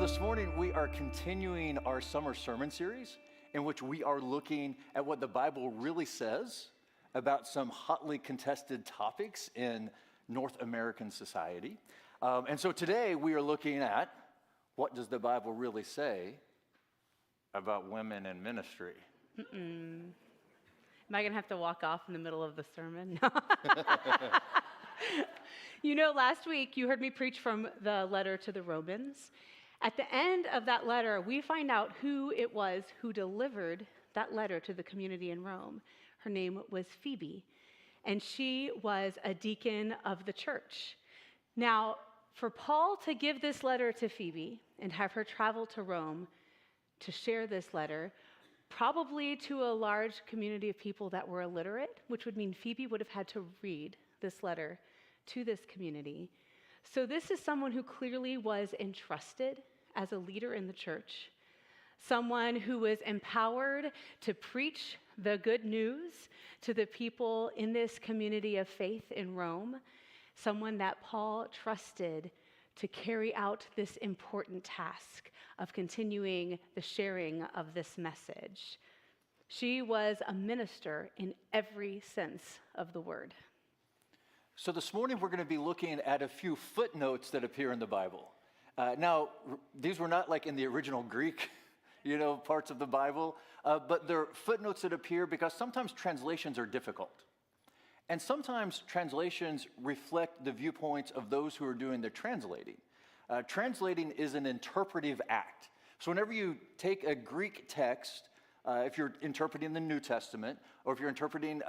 this morning we are continuing our summer sermon series in which we are looking at what the Bible really says about some hotly contested topics in North American society. And so today we are looking at what does the Bible really say about women in ministry? Am I going to have to walk off in the middle of the sermon? You know, last week you heard me preach from the letter to the Romans. At the end of that letter, we find out who it was who delivered that letter to the community in Rome. Her name was Phoebe, and she was a deacon of the church. Now, for Paul to give this letter to Phoebe and have her travel to Rome to share this letter, probably to a large community of people that were illiterate, which would mean Phoebe would have had to read this letter to this community. So this is someone who clearly was entrusted as a leader in the church, someone who was empowered to preach the good news to the people in this community of faith in Rome, someone that Paul trusted to carry out this important task of continuing the sharing of this message. She was a minister in every sense of the word. So this morning we're going to be looking at a few footnotes that appear in the Bible. Now, these were not like in the original Greek, parts of the Bible, but they're footnotes that appear because sometimes translations are difficult. And sometimes translations reflect the viewpoints of those who are doing the translating. Translating is an interpretive act. So whenever you take a Greek text, if you're interpreting the New Testament, or if you're interpreting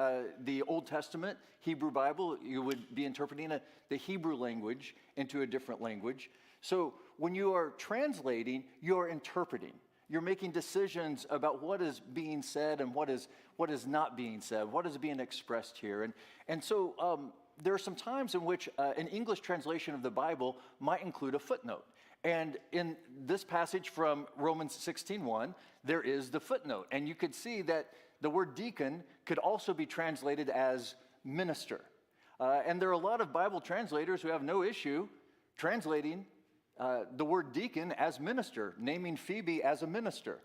the Old Testament, Hebrew Bible, you would be interpreting the Hebrew language into a different language. So when you are translating, you're interpreting. You're making decisions about what is being said and what is not being said, what is being expressed here. And so there are some times in which an English translation of the Bible might include a footnote. And in this passage from Romans 16:1, there is the footnote. And you could see that the word deacon could also be translated as minister. And there are a lot of Bible translators who have no issue translating the word deacon as minister, naming Phoebe as a minister.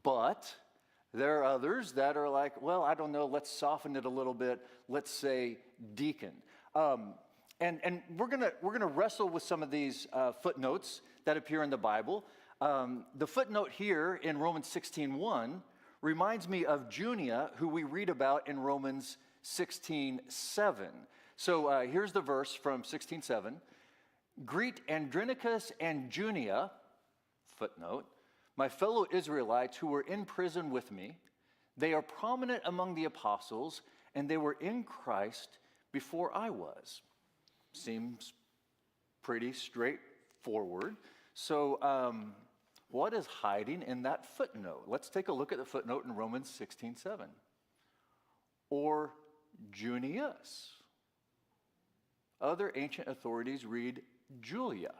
But there are others that are like, well, I don't know, let's soften it a little bit. Let's say deacon. And we're gonna wrestle with some of these footnotes that appear in the Bible. The footnote here in Romans 16:1 reminds me of Junia, who we read about in Romans 16:7. So here's the verse from 16:7. Greet Andronicus and Junia, footnote, my fellow Israelites who were in prison with me. They are prominent among the apostles, and they were in Christ before I was. Seems pretty straightforward. So what is hiding in that footnote? Let's take a look at the footnote in Romans 16:7. Or Junius. Other ancient authorities read Julia.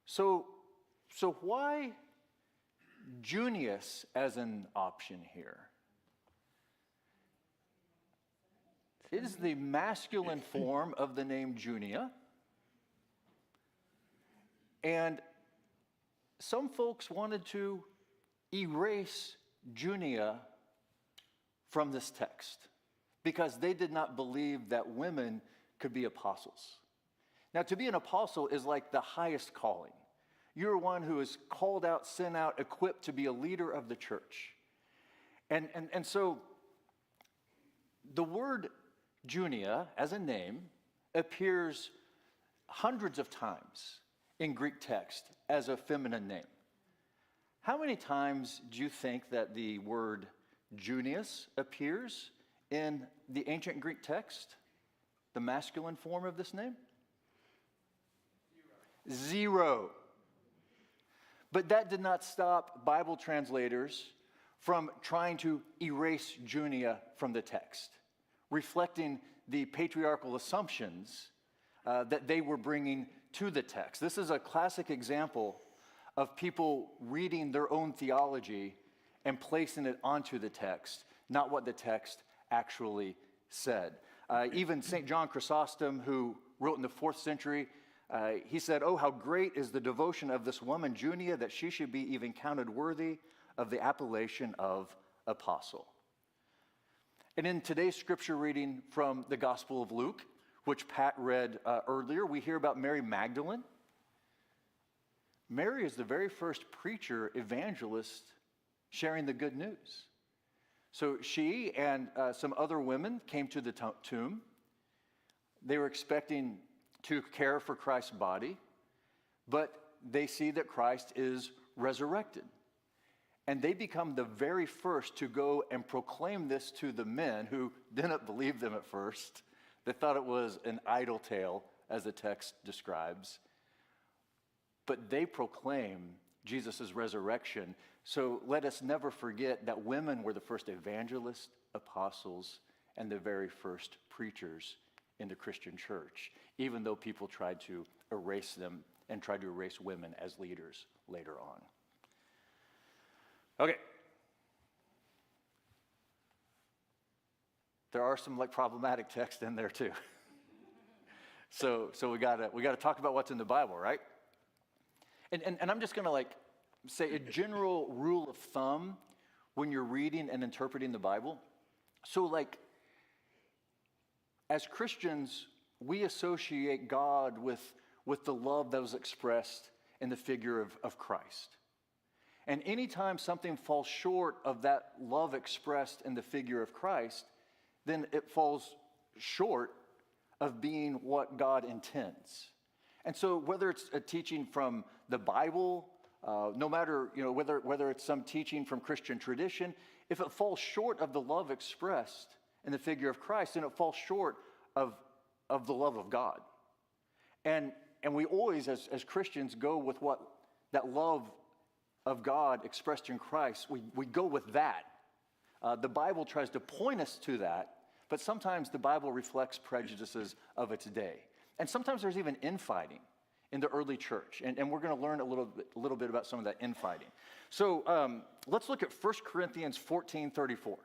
So why Junius as an option here? It is the masculine form of the name Junia. And some folks wanted to erase Junia from this text because they did not believe that women could be apostles. Now, to be an apostle is like the highest calling. You're one who is called out, sent out, equipped to be a leader of the church. And so the word Junia as a name appears hundreds of times in Greek text as a feminine name. How many times do you think that the word Junius appears in the ancient Greek text, the masculine form of this name? Zero. But that did not stop Bible translators from trying to erase Junia from the text, reflecting the patriarchal assumptions that they were bringing to the text. This is a classic example of people reading their own theology and placing it onto the text, not what the text actually said. Even St. John Chrysostom, who wrote in the 4th century, He said, "Oh, how great is the devotion of this woman, Junia, that she should be even counted worthy of the appellation of apostle." And in today's scripture reading from the Gospel of Luke, which Pat read earlier, we hear about Mary Magdalene. Mary is the very first preacher, evangelist, sharing the good news. So she and some other women came to the tomb. They were expecting to care for Christ's body, but they see that Christ is resurrected. And they become the very first to go and proclaim this to the men who didn't believe them at first. They thought it was an idle tale, as the text describes. But they proclaim Jesus' resurrection. So let us never forget that women were the first evangelists, apostles, and the very first preachers in the Christian church, even though people tried to erase them and tried to erase women as leaders later on. Okay. There are some problematic texts in there too. So we gotta talk about what's in the Bible, right? And I'm just gonna say a general rule of thumb when you're reading and interpreting the Bible. So as Christians, we associate God with the love that was expressed in the figure of Christ. And anytime something falls short of that love expressed in the figure of Christ, then it falls short of being what God intends. And so whether it's a teaching from the Bible, no matter whether it's some teaching from Christian tradition, if it falls short of the love expressed in the figure of Christ, then it falls short of the love of God. And we always, as Christians, go with what that love of God expressed in Christ. We go with that. The Bible tries to point us to that, but sometimes the Bible reflects prejudices of its day. And sometimes there's even infighting in the early church. And we're going to learn a little bit about some of that infighting. So let's look at 1 Corinthians 14:34.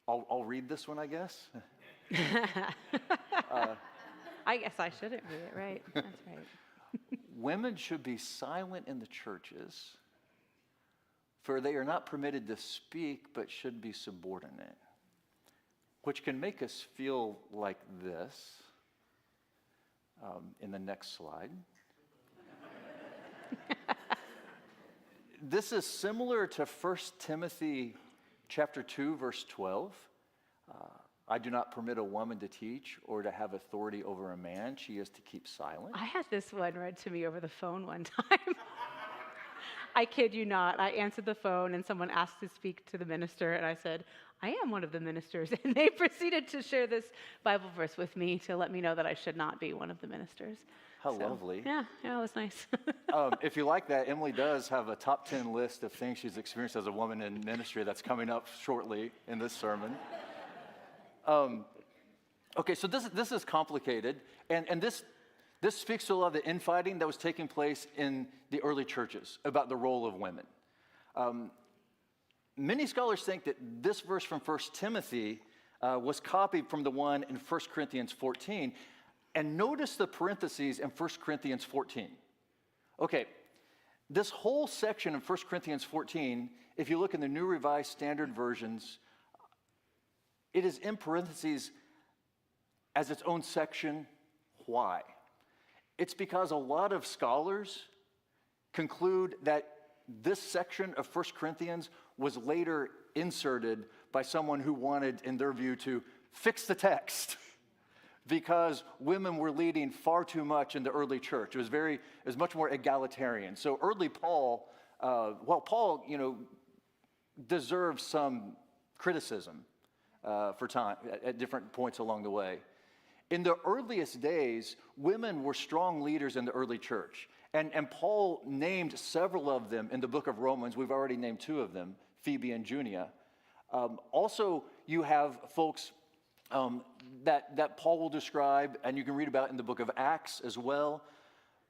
I'll read this one, I guess. I guess I shouldn't read it, right? That's right. Women should be silent in the churches, for they are not permitted to speak, but should be subordinate. Which can make us feel like this in the next slide. This is similar to 1 Timothy chapter 2, verse 12. I do not permit a woman to teach or to have authority over a man. She is to keep silent. I had this one read to me over the phone one time. I kid you not. I answered the phone and someone asked to speak to the minister, and I said, I am one of the ministers. And they proceeded to share this Bible verse with me to let me know that I should not be one of the ministers. How lovely. Yeah, it was nice. If you like that, Emily does have a top 10 list of things she's experienced as a woman in ministry that's coming up shortly in this sermon. Okay, so this is complicated, and this speaks to a lot of the infighting that was taking place in the early churches about the role of women. Many scholars think that this verse from 1 Timothy was copied from the one in 1 Corinthians 14, and notice the parentheses in 1 Corinthians 14. Okay, this whole section in 1 Corinthians 14, if you look in the New Revised Standard Versions, it is in parentheses as its own section. Why? It's because a lot of scholars conclude that this section of 1 Corinthians was later inserted by someone who wanted, in their view, to fix the text because women were leading far too much in the early church. It was much more egalitarian. So early Paul, Paul, deserves some criticism for time at different points along the way. In the earliest days, women were strong leaders in the early church. And Paul named several of them in the book of Romans. We've already named two of them, Phoebe and Junia. Also, you have folks that Paul will describe, and you can read about in the book of Acts as well.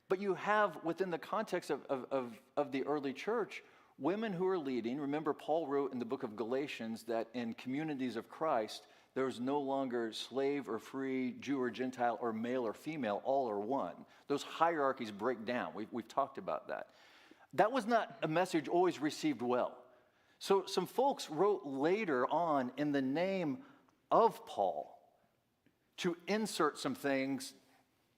But you have, within the context of the early church, women who are leading. Remember, Paul wrote in the book of Galatians that in communities of Christ, There was no longer slave or free, Jew or Gentile, or male or female, all are one. Those hierarchies break down. We've talked about that. That was not a message always received well. So some folks wrote later on in the name of Paul to insert some things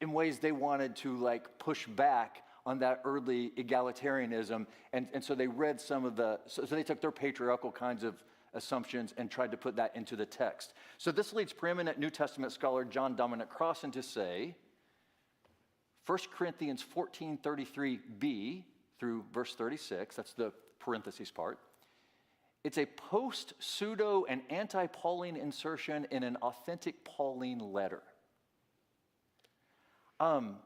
in ways they wanted to like push back on that early egalitarianism. And so they read some of so they took their patriarchal kinds of assumptions and tried to put that into the text. So this leads preeminent New Testament scholar John Dominic Crossan to say, 1 Corinthians 14:33b through verse 36, that's the parentheses part, it's a post-pseudo and anti-Pauline insertion in an authentic Pauline letter. Now,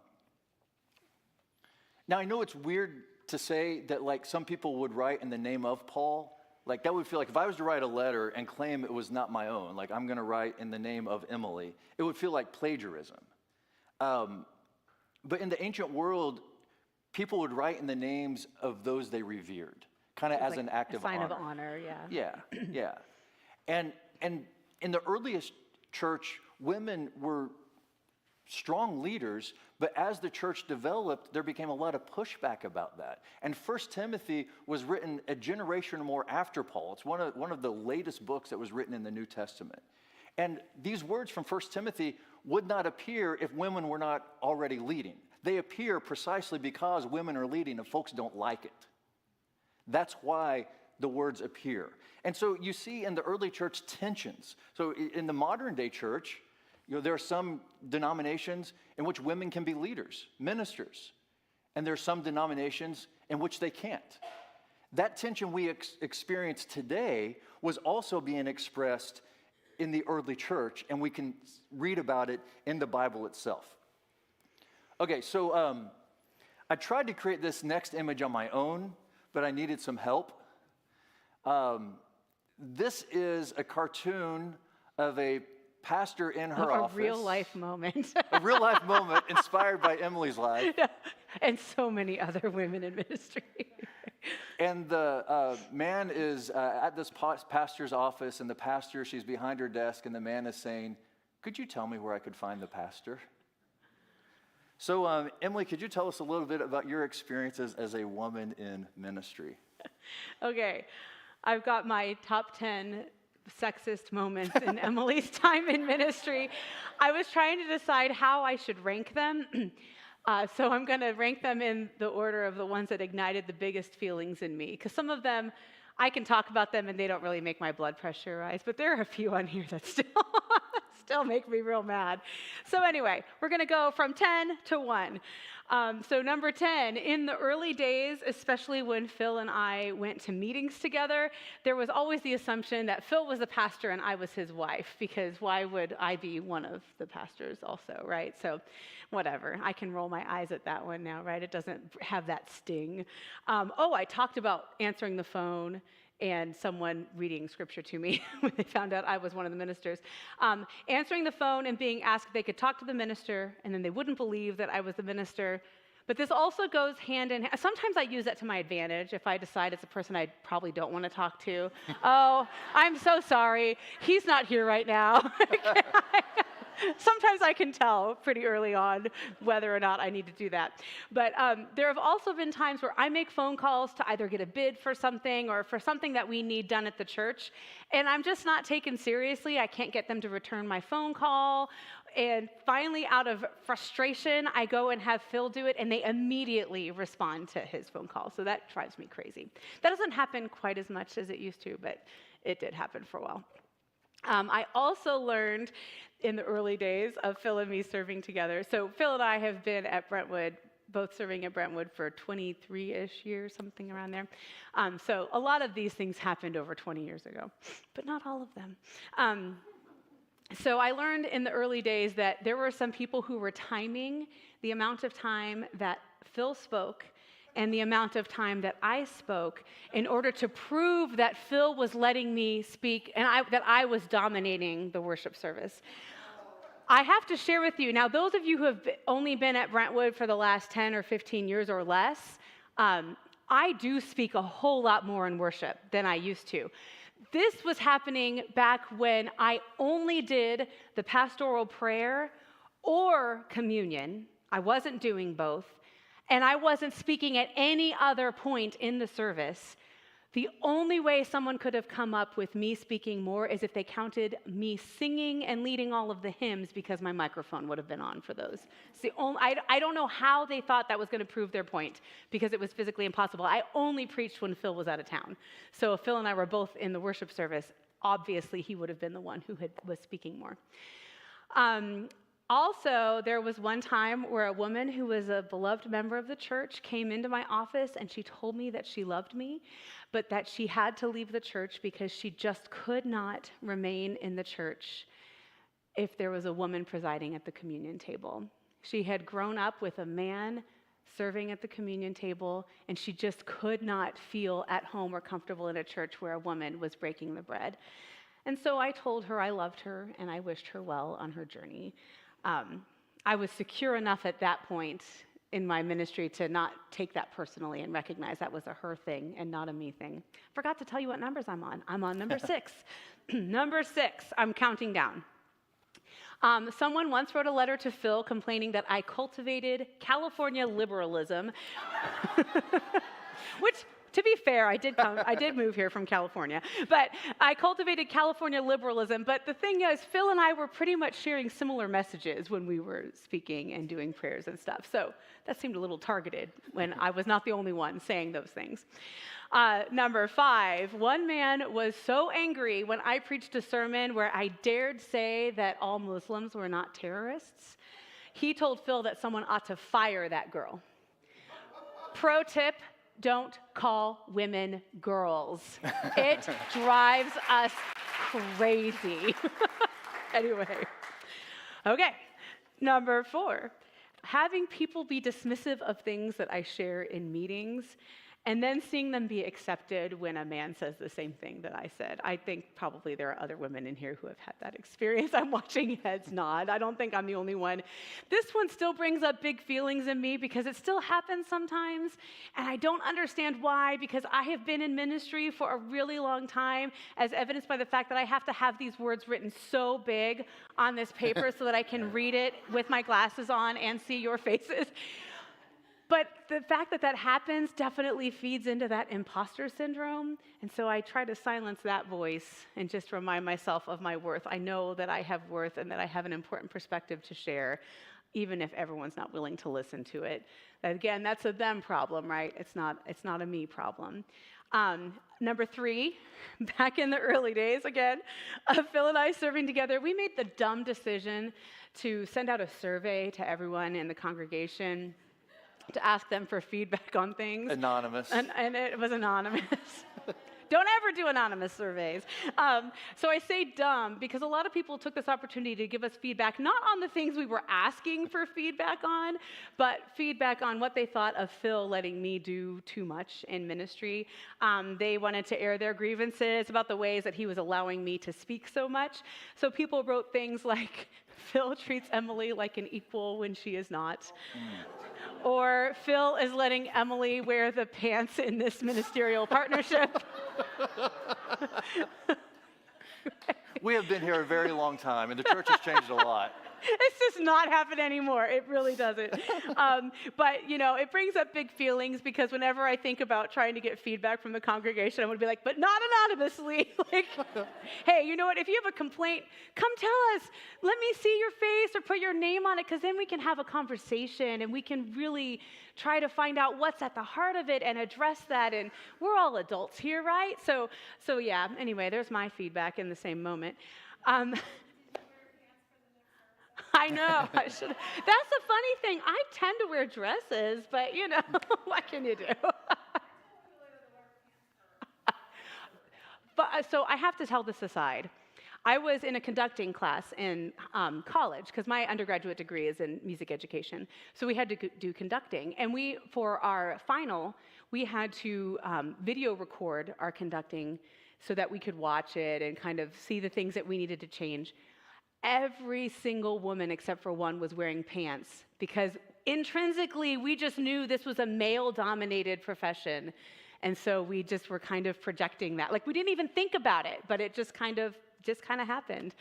I know it's weird to say that, like, some people would write in the name of Paul. Like, that would feel like if I was to write a letter and claim it was not my own, like, I'm going to write in the name of Emily, it would feel like plagiarism. But in the ancient world, people would write in the names of those they revered, kind of as like an act of honor. A sign of honor, yeah. Yeah. And in the earliest church, women were strong leaders, but as the church developed, there became a lot of pushback about that. And 1 Timothy was written a generation or more after Paul. It's one of the latest books that was written in the New Testament. And these words from 1 Timothy would not appear if women were not already leading. They appear precisely because women are leading and folks don't like it. That's why the words appear. And so you see in the early church tensions. So in the modern day church, there are some denominations in which women can be leaders, ministers, and there are some denominations in which they can't. That tension we experience today was also being expressed in the early church, and we can read about it in the Bible itself. Okay, so I tried to create this next image on my own, but I needed some help. This is a cartoon of a pastor in her office. A real life moment. A real life moment inspired by Emily's life. Yeah. And so many other women in ministry. And the man is at this pastor's office, and the pastor, she's behind her desk, and the man is saying, "Could you tell me where I could find the pastor?" So, Emily, could you tell us a little bit about your experiences as a woman in ministry? Okay. I've got my top 10 sexist moments in Emily's time in ministry. I was trying to decide how I should rank them. So I'm going to rank them in the order of the ones that ignited the biggest feelings in me. Because some of them, I can talk about them and they don't really make my blood pressure rise. But there are a few on here that still make me real mad. So anyway, we're going to go from 10 to 1. So number 10, in the early days, especially when Phil and I went to meetings together, there was always the assumption that Phil was the pastor and I was his wife, because why would I be one of the pastors also, right? So whatever, I can roll my eyes at that one now, right? It doesn't have that sting. I talked about answering the phone and someone reading scripture to me when they found out I was one of the ministers. Answering the phone and being asked if they could talk to the minister, and then they wouldn't believe that I was the minister. But this also goes hand in hand. Sometimes I use that to my advantage if I decide it's a person I probably don't want to talk to. Oh, I'm so sorry. He's not here right now. Sometimes I can tell pretty early on whether or not I need to do that. But there have also been times where I make phone calls to either get a bid for something or for something that we need done at the church, and I'm just not taken seriously. I can't get them to return my phone call. And finally, out of frustration, I go and have Phil do it, and they immediately respond to his phone call. So that drives me crazy. That doesn't happen quite as much as it used to, but it did happen for a while. I also learned in the early days of Phil and me serving together. So Phil and I have been at Brentwood, both serving at Brentwood for 23-ish years, something around there. So a lot of these things happened over 20 years ago, but not all of them. So I learned in the early days that there were some people who were timing the amount of time that Phil spoke and the amount of time that I spoke in order to prove that Phil was letting me speak and that I was dominating the worship service. I have to share with you, now those of you who have only been at Brentwood for the last 10 or 15 years or less, I do speak a whole lot more in worship than I used to. This was happening back when I only did the pastoral prayer or communion. I wasn't doing both, and I wasn't speaking at any other point in the service. The only way someone could have come up with me speaking more is if they counted me singing and leading all of the hymns, because my microphone would have been on for those. I don't know how they thought that was going to prove their point, because it was physically impossible. I only preached when Phil was out of town. So if Phil and I were both in the worship service, obviously he would have been the one who was speaking more. Also, there was one time where a woman who was a beloved member of the church came into my office and she told me that she loved me, but that she had to leave the church because she just could not remain in the church if there was a woman presiding at the communion table. She had grown up with a man serving at the communion table, and she just could not feel at home or comfortable in a church where a woman was breaking the bread. And so I told her I loved her and I wished her well on her journey. I was secure enough at that point in my ministry to not take that personally and recognize that was a her thing and not a me thing. Forgot to tell you what numbers I'm on. I'm on number 6. Number 6, I'm counting down. Someone once wrote a letter to Phil complaining that I cultivated California liberalism, which, to be fair, I did move here from California, but I cultivated California liberalism. But the thing is, Phil and I were pretty much sharing similar messages when we were speaking and doing prayers and stuff. So that seemed a little targeted when I was not the only one saying those things. Number 5, one man was so angry when I preached a sermon where I dared say that all Muslims were not terrorists. He told Phil that someone ought to fire that girl. Pro tip: don't call women girls. It drives us crazy. Anyway. Okay. Number 4, having people be dismissive of things that I share in meetings, and then seeing them be accepted when a man says the same thing that I said. I think probably there are other women in here who have had that experience. I'm watching heads nod. I don't think I'm the only one. This one still brings up big feelings in me because it still happens sometimes, and I don't understand why, because I have been in ministry for a really long time, as evidenced by the fact that I have to have these words written so big on this paper so that I can read it with my glasses on and see your faces. But the fact that that happens definitely feeds into that imposter syndrome. And so I try to silence that voice and just remind myself of my worth. I know that I have worth and that I have an important perspective to share, even if everyone's not willing to listen to it. Again, that's a them problem, right? It's not a me problem. Number 3, back in the early days, again, Phil and I serving together, we made the dumb decision to send out a survey to everyone in the congregation to ask them for feedback on things. Anonymous. And it was anonymous. Don't ever do anonymous surveys. So I say dumb because a lot of people took this opportunity to give us feedback, not on the things we were asking for feedback on, but feedback on what they thought of Phil letting me do too much in ministry. They wanted to air their grievances about the ways that he was allowing me to speak so much. So people wrote things like, Phil treats Emily like an equal when she is not. Or Phil is letting Emily wear the pants in this ministerial partnership. We have been here a very long time, and the church has changed a lot. This does not happen anymore. It really doesn't. But, you know, it brings up big feelings because whenever I think about trying to get feedback from the congregation, I'm going to be like, but not anonymously. Like, hey, you know what? If you have a complaint, come tell us. Let me see your face or put your name on it, because then we can have a conversation and we can really try to find out what's at the heart of it and address that. And we're all adults here, right? So yeah, anyway, there's my feedback in the same moment. I know. I should. That's the funny thing. I tend to wear dresses, but, you know, what can you do? But so I have to tell this aside. I was in a conducting class in college because my undergraduate degree is in music education. So we had to do conducting. And for our final, we had to video record our conducting so that we could watch it and kind of see the things that we needed to change. Every single woman except for one was wearing pants because intrinsically we just knew this was a male-dominated profession And so we just were kind of projecting that. Like we didn't even think about it, but it just kind of happened.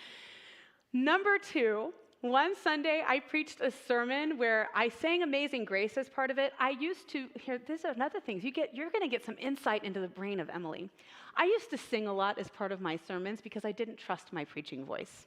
Number 2, one Sunday I preached a sermon where I sang Amazing Grace as part of it. I used to, this is another thing, you're going to get some insight into the brain of Emily. I used to sing a lot as part of my sermons because I didn't trust my preaching voice.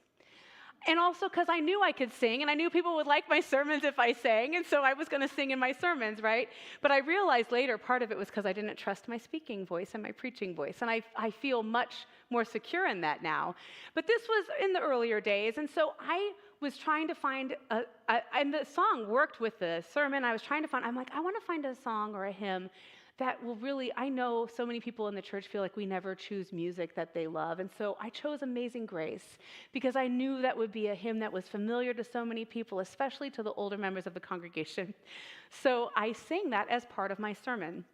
And also because I knew I could sing, and I knew people would like my sermons if I sang, and so I was going to sing in my sermons, right? But I realized later part of it was because I didn't trust my speaking voice and my preaching voice, and I feel much more secure in that now. But this was in the earlier days, and so I was trying to find, and the song worked with the sermon. I'm like, I want to find a song or a hymn that will really, I know so many people in the church feel like we never choose music that they love. And so I chose Amazing Grace because I knew that would be a hymn that was familiar to so many people, especially to the older members of the congregation. So I sang that as part of my sermon.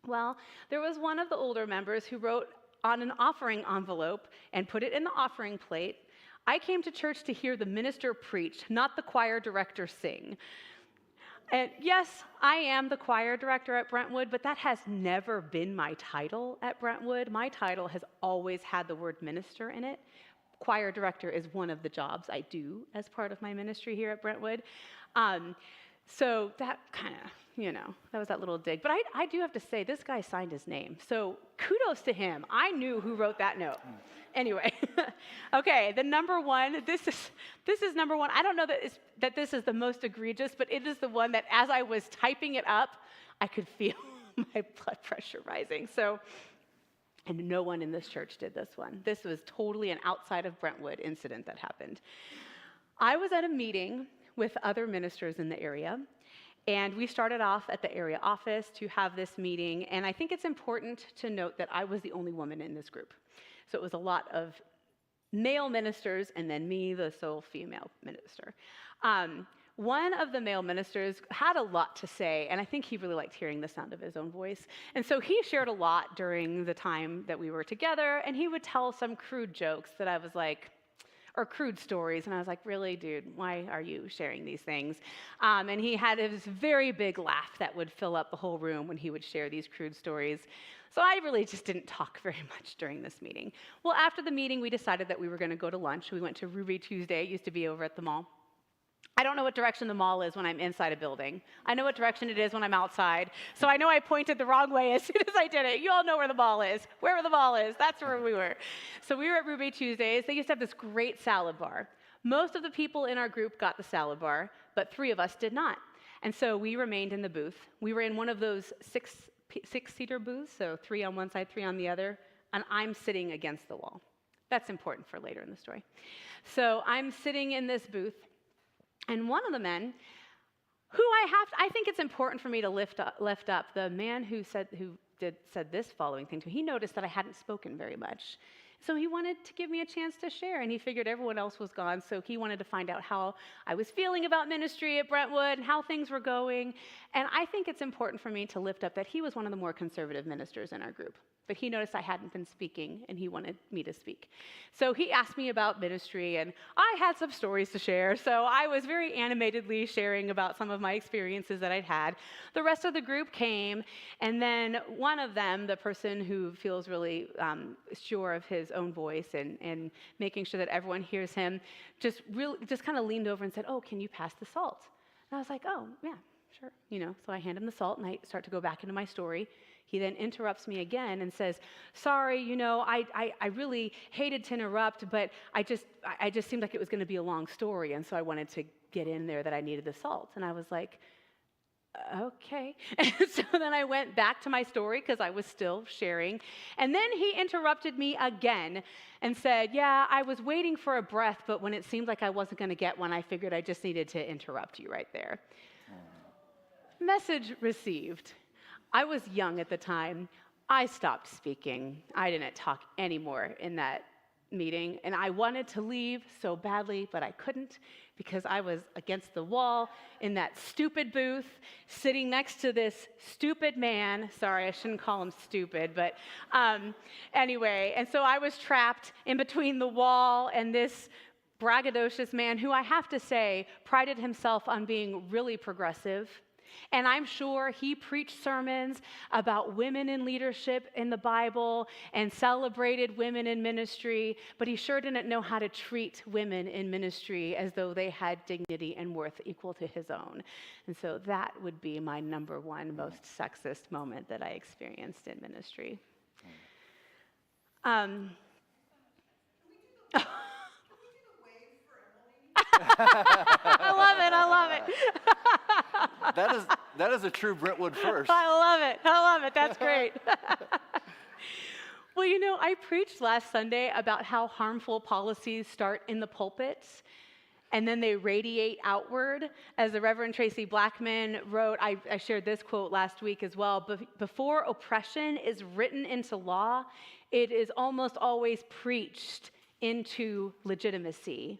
Well, there was one of the older members who wrote on an offering envelope and put it in the offering plate, "I came to church to hear the minister preach, not the choir director sing." And yes, I am the choir director at Brentwood, but that has never been my title at Brentwood. My title has always had the word minister in it. Choir director is one of the jobs I do as part of my ministry here at Brentwood. So that kind of, that was that little dig. But I do have to say, this guy signed his name. So kudos to him. I knew who wrote that note. Anyway, okay, the number 1, this is number 1. I don't know that this is the most egregious, but it is the one that as I was typing it up, I could feel my blood pressure rising. So, and no one in this church did this one. This was totally an outside of Brentwood incident that happened. I was at a meeting with other ministers in the area, and we started off at the area office to have this meeting, and I think it's important to note that I was the only woman in this group. So it was a lot of male ministers and then me, the sole female minister. One of the male ministers had a lot to say, and I think he really liked hearing the sound of his own voice. And so he shared a lot during the time that we were together, and he would tell some crude jokes that I was like, or crude stories, and I was like, really, dude, why are you sharing these things? And he had this very big laugh that would fill up the whole room when he would share these crude stories. So I really just didn't talk very much during this meeting. Well, after the meeting, we decided that we were going to go to lunch. We went to Ruby Tuesday. It used to be over at the mall. I don't know what direction the mall is when I'm inside a building. I know what direction it is when I'm outside. So I know I pointed the wrong way as soon as I did it. You all know where the mall is. Wherever the mall is, that's where we were. So we were at Ruby Tuesdays. They used to have this great salad bar. Most of the people in our group got the salad bar, but 3 of us did not. And so we remained in the booth. We were in one of those six-seater booths, so 3 on one side, 3 on the other, and I'm sitting against the wall. That's important for later in the story. So I'm sitting in this booth, and one of the men, who I think it's important for me to lift up, the man who said this following thing to me. He noticed that I hadn't spoken very much. So he wanted to give me a chance to share, and he figured everyone else was gone, so he wanted to find out how I was feeling about ministry at Brentwood and how things were going. And I think it's important for me to lift up that he was one of the more conservative ministers in our group. But he noticed I hadn't been speaking, and he wanted me to speak. So he asked me about ministry, and I had some stories to share. So I was very animatedly sharing about some of my experiences that I'd had. The rest of the group came, and then one of them, the person who feels really sure of his own voice and making sure that everyone hears him, just kind of leaned over and said, "Oh, can you pass the salt?" And I was like, "Oh, yeah, sure." So I hand him the salt, and I start to go back into my story. He then interrupts me again and says, "Sorry, I really hated to interrupt, but I just seemed like it was going to be a long story, and so I wanted to get in there that I needed the salt." And I was like, "Okay." And so then I went back to my story because I was still sharing. And then he interrupted me again and said, "Yeah, I was waiting for a breath, but when it seemed like I wasn't going to get one, I figured I just needed to interrupt you right there." Message received. I was young at the time. I stopped speaking. I didn't talk anymore in that meeting, and I wanted to leave so badly, but I couldn't because I was against the wall in that stupid booth, sitting next to this stupid man. Sorry, I shouldn't call him stupid, but anyway, and so I was trapped in between the wall and this braggadocious man who, I have to say, prided himself on being really progressive. And I'm sure he preached sermons about women in leadership in the Bible and celebrated women in ministry, but he sure didn't know how to treat women in ministry as though they had dignity and worth equal to his own. And so that would be my number one most sexist moment that I experienced in ministry. I love it. That is a true Brentwood first. I love it. That's great. Well, I preached last Sunday about how harmful policies start in the pulpits and then they radiate outward. As the Reverend Tracy Blackman wrote, I shared this quote last week as well, before oppression is written into law, it is almost always preached into legitimacy.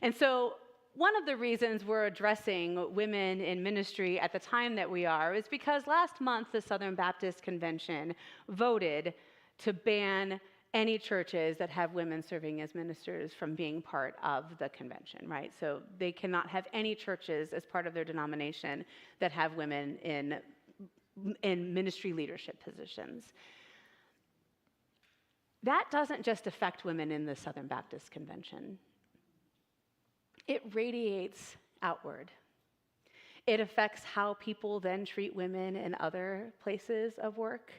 And so one of the reasons we're addressing women in ministry at the time that we are is because last month the Southern Baptist Convention voted to ban any churches that have women serving as ministers from being part of the convention, right? So they cannot have any churches as part of their denomination that have women in ministry leadership positions. That doesn't just affect women in the Southern Baptist Convention. It radiates outward. It affects how people then treat women in other places of work.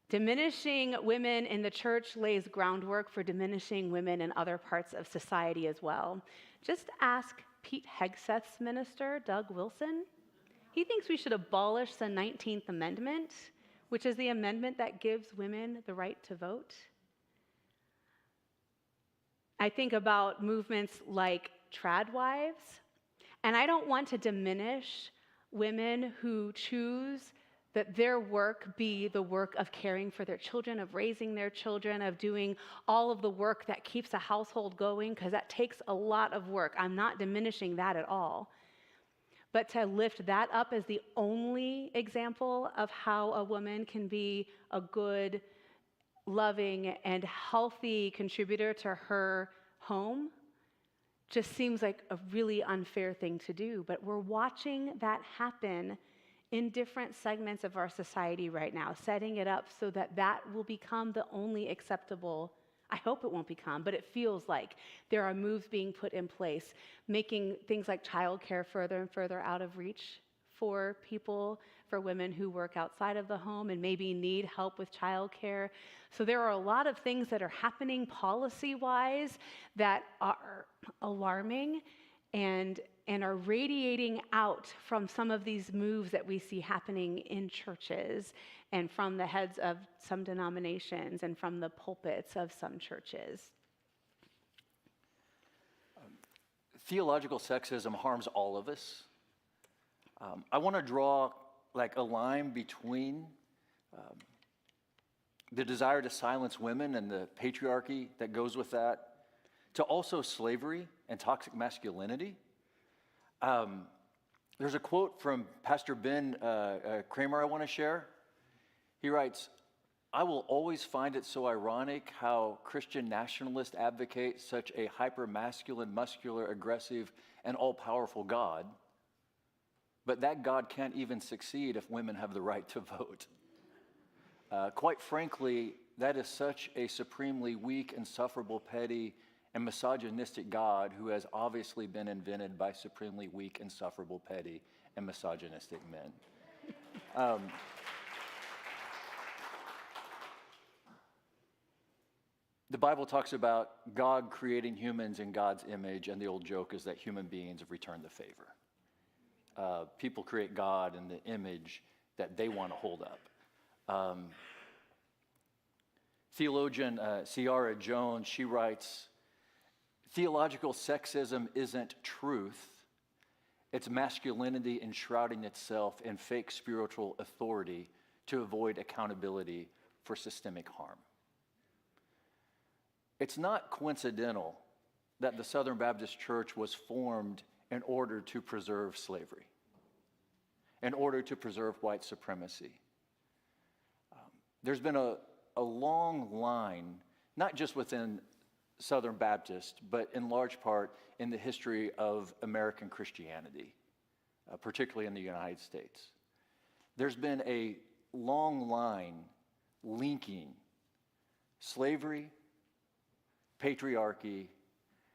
Diminishing women in the church lays groundwork for diminishing women in other parts of society as well. Just ask Pete Hegseth's minister, Doug Wilson. He thinks we should abolish the 19th Amendment, which is the amendment that gives women the right to vote. I think about movements like trad wives, and I don't want to diminish women who choose that their work be the work of caring for their children, of raising their children, of doing all of the work that keeps a household going, because that takes a lot of work. I'm not diminishing that at all. But to lift that up as the only example of how a woman can be a good, loving, and healthy contributor to her home just seems like a really unfair thing to do. But we're watching that happen in different segments of our society right now, setting it up so that that will become the only acceptable. I hope it won't become, but it feels like there are moves being put in place, making things like childcare further and further out of reach for people, for women who work outside of the home and maybe need help with childcare. So there are a lot of things that are happening policy-wise that are alarming and are radiating out from some of these moves that we see happening in churches and from the heads of some denominations and from the pulpits of some churches. Theological sexism harms all of us. I want to draw like a line between the desire to silence women and the patriarchy that goes with that, to also slavery and toxic masculinity. There's a quote from Pastor Ben Kramer I want to share. He writes, "I will always find it so ironic how Christian nationalists advocate such a hyper-masculine, muscular, aggressive, and all-powerful God, but that God can't even succeed if women have the right to vote. Quite frankly, that is such a supremely weak, insufferable, petty, and misogynistic God who has obviously been invented by supremely weak, insufferable, petty, and misogynistic men." The Bible talks about God creating humans in God's image, and the old joke is that human beings have returned the favor. People create God in the image that they want to hold up. Theologian Ciara Jones, she writes, "Theological sexism isn't truth. It's masculinity enshrouding itself in fake spiritual authority to avoid accountability for systemic harm." It's not coincidental that the Southern Baptist Church was formed in order to preserve slavery, in order to preserve white supremacy. There's been a long line, not just within Southern Baptist, but in large part in the history of American Christianity, particularly in the United States. There's been a long line linking slavery, patriarchy,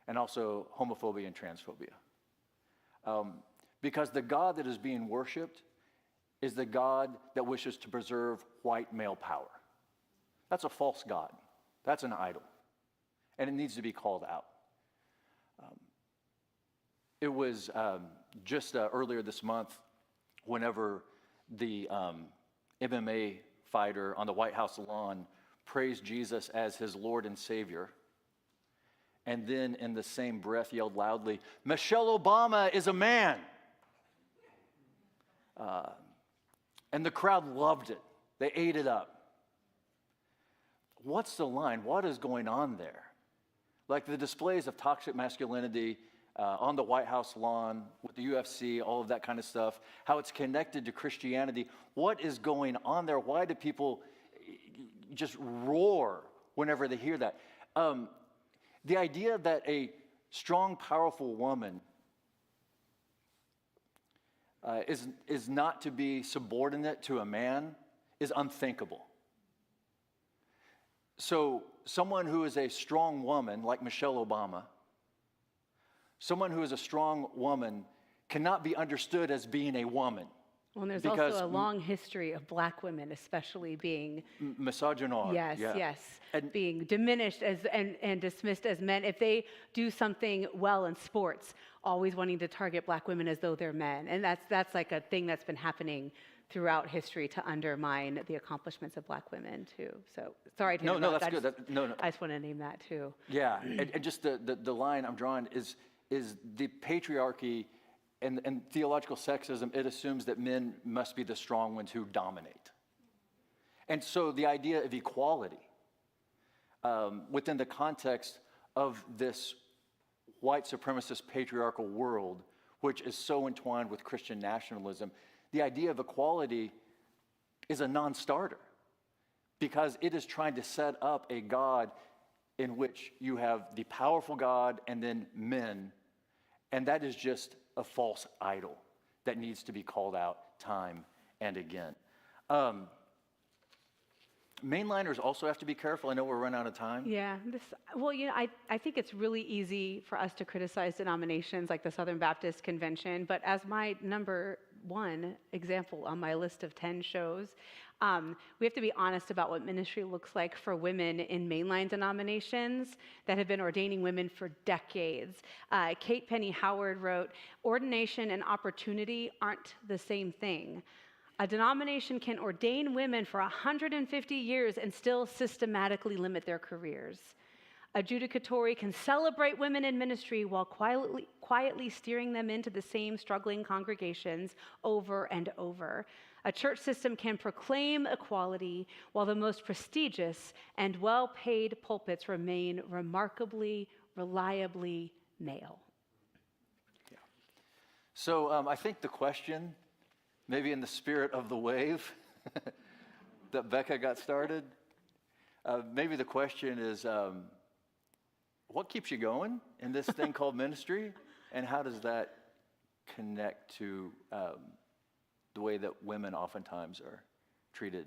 and also homophobia and transphobia. Because the God that is being worshiped is the God that wishes to preserve white male power. That's a false God. That's an idol. And it needs to be called out. It was just earlier this month whenever the MMA fighter on the White House lawn praised Jesus as his Lord and Savior, and then in the same breath yelled loudly, "Michelle Obama is a man." And the crowd loved it. They ate it up. What's the line? What is going on there? Like the displays of toxic masculinity on the White House lawn, with the UFC, all of that kind of stuff, how it's connected to Christianity. What is going on there? Why do people just roar whenever they hear that? The idea that a strong, powerful woman is not to be subordinate to a man is unthinkable. So someone who is a strong woman, like Michelle Obama, someone who is a strong woman cannot be understood as being a woman. Well, and there's also a long history of black women especially being misogynoir. Yes, and being diminished and dismissed as men. If they do something well in sports, always wanting to target black women as though they're men. And that's like a thing that's been happening throughout history to undermine the accomplishments of black women too. So sorry to interrupt. No, that's good. I just want to name that too. Yeah, and just the line I'm drawing is the patriarchy and theological sexism. It assumes that men must be the strong ones who dominate. And so the idea of equality within the context of this white supremacist patriarchal world, which is so entwined with Christian nationalism, the idea of equality is a non-starter because it is trying to set up a God in which you have the powerful God and then men, and that is just a false idol that needs to be called out time and again. Mainliners also have to be careful. I know we're running out of time. Yeah. I think it's really easy for us to criticize denominations like the Southern Baptist Convention, but as my number one example on my list of 10 shows, we have to be honest about what ministry looks like for women in mainline denominations that have been ordaining women for decades. Kate Penny Howard wrote, "Ordination and opportunity aren't the same thing. A denomination can ordain women for 150 years and still systematically limit their careers. A judicatory can celebrate women in ministry while quietly steering them into the same struggling congregations over and over. A church system can proclaim equality while the most prestigious and well-paid pulpits remain remarkably, reliably male." Yeah. So I think the question, maybe in the spirit of the wave that Becca got started, maybe the question is, what keeps you going in this thing called ministry? And how does that connect to the way that women oftentimes are treated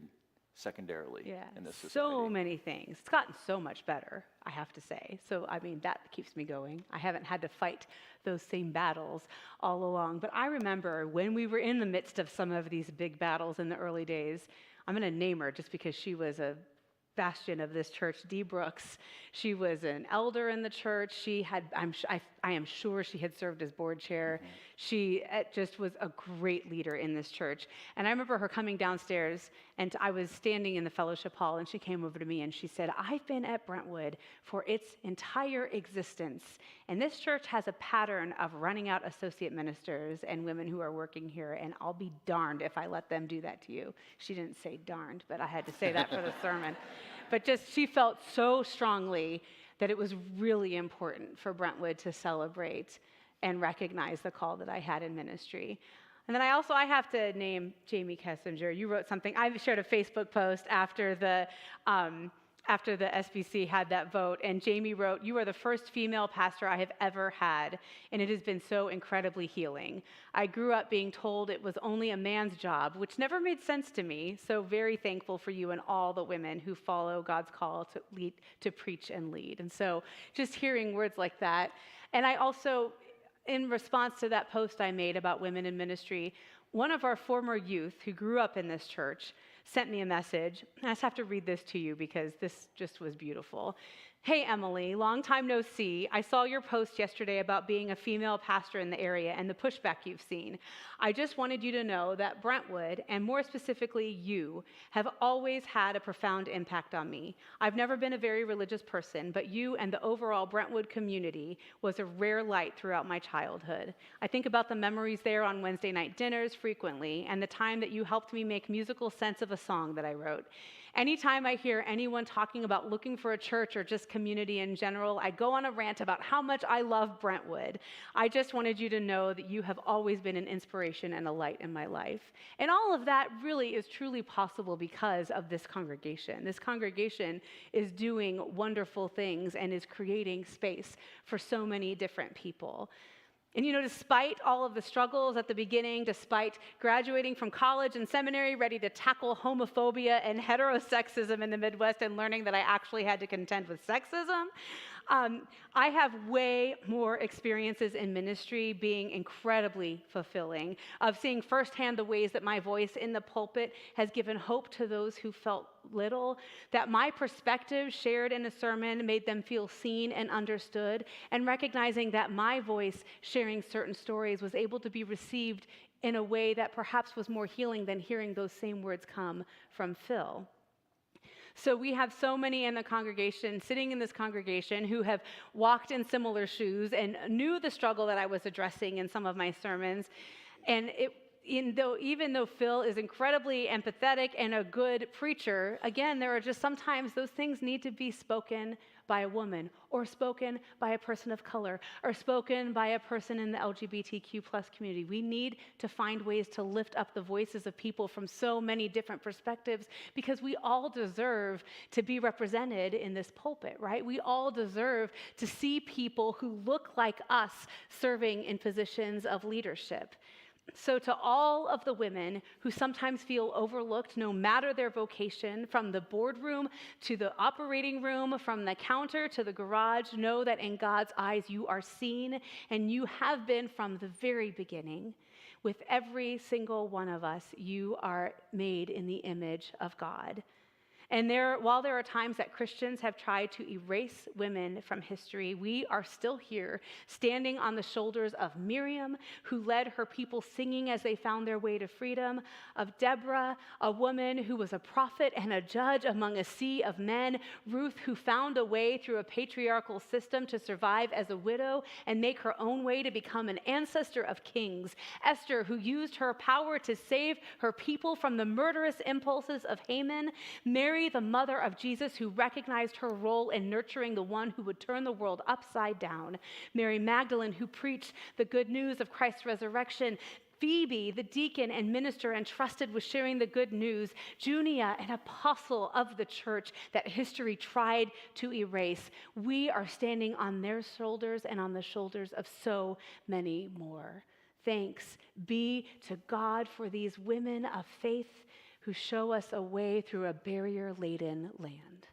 secondarily in this society? So many things. It's gotten so much better, I have to say. So, that keeps me going. I haven't had to fight those same battles all along. But I remember when we were in the midst of some of these big battles in the early days, I'm going to name her just because she was a bastion of this church, Dee Brooks. She was an elder in the church. She had, I am sure she had served as board chair. Mm-hmm. She just was a great leader in this church. And I remember her coming downstairs, and I was standing in the fellowship hall, and she came over to me and she said, "I've been at Brentwood for its entire existence, and this church has a pattern of running out associate ministers and women who are working here, and I'll be darned if I let them do that to you." She didn't say darned, but I had to say that for the sermon. But she felt so strongly that it was really important for Brentwood to celebrate and recognize the call that I had in ministry. And then I have to name Jamie Kessinger. You wrote something. I shared a Facebook post after the after the SBC had that vote, and Jamie wrote, "You are the first female pastor I have ever had, and it has been so incredibly healing. I grew up being told it was only a man's job, which never made sense to me, so very thankful for you and all the women who follow God's call to lead, to preach and lead." And so just hearing words like that. And I also, in response to that post I made about women in ministry, one of our former youth who grew up in this church sent me a message. I just have to read this to you because this just was beautiful. "Hey, Emily, long time no see. I saw your post yesterday about being a female pastor in the area and the pushback you've seen. I just wanted you to know that Brentwood, and more specifically you, have always had a profound impact on me. I've never been a very religious person, but you and the overall Brentwood community was a rare light throughout my childhood. I think about the memories there on Wednesday night dinners frequently, and the time that you helped me make musical sense of a song that I wrote. Anytime I hear anyone talking about looking for a church or just community in general, I go on a rant about how much I love Brentwood. I just wanted you to know that you have always been an inspiration and a light in my life." And all of that really is truly possible because of this congregation. This congregation is doing wonderful things and is creating space for so many different people. And despite all of the struggles at the beginning, despite graduating from college and seminary ready to tackle homophobia and heterosexism in the Midwest and learning that I actually had to contend with sexism, I have way more experiences in ministry being incredibly fulfilling, of seeing firsthand the ways that my voice in the pulpit has given hope to those who felt little, that my perspective shared in a sermon made them feel seen and understood, and recognizing that my voice sharing certain stories was able to be received in a way that perhaps was more healing than hearing those same words come from Phil. So we have so many in the congregation, sitting in this congregation, who have walked in similar shoes and knew the struggle that I was addressing in some of my sermons. And even though Phil is incredibly empathetic and a good preacher, again, there are just sometimes those things need to be spoken by a woman, or spoken by a person of color, or spoken by a person in the LGBTQ plus community. We need to find ways to lift up the voices of people from so many different perspectives, because we all deserve to be represented in this pulpit, right? We all deserve to see people who look like us serving in positions of leadership. So to all of the women who sometimes feel overlooked, no matter their vocation, from the boardroom to the operating room, from the counter to the garage, know that in God's eyes you are seen, and you have been from the very beginning. With every single one of us, you are made in the image of God. And while there are times that Christians have tried to erase women from history, we are still here, standing on the shoulders of Miriam, who led her people singing as they found their way to freedom, of Deborah, a woman who was a prophet and a judge among a sea of men, Ruth, who found a way through a patriarchal system to survive as a widow and make her own way to become an ancestor of kings, Esther, who used her power to save her people from the murderous impulses of Haman, Mary, the mother of Jesus, who recognized her role in nurturing the one who would turn the world upside down, Mary Magdalene, who preached the good news of Christ's resurrection, Phoebe, the deacon and minister entrusted with sharing the good news, Junia, an apostle of the church that history tried to erase. We are standing on their shoulders and on the shoulders of so many more. Thanks be to God for these women of faith who show us a way through a barrier-laden land.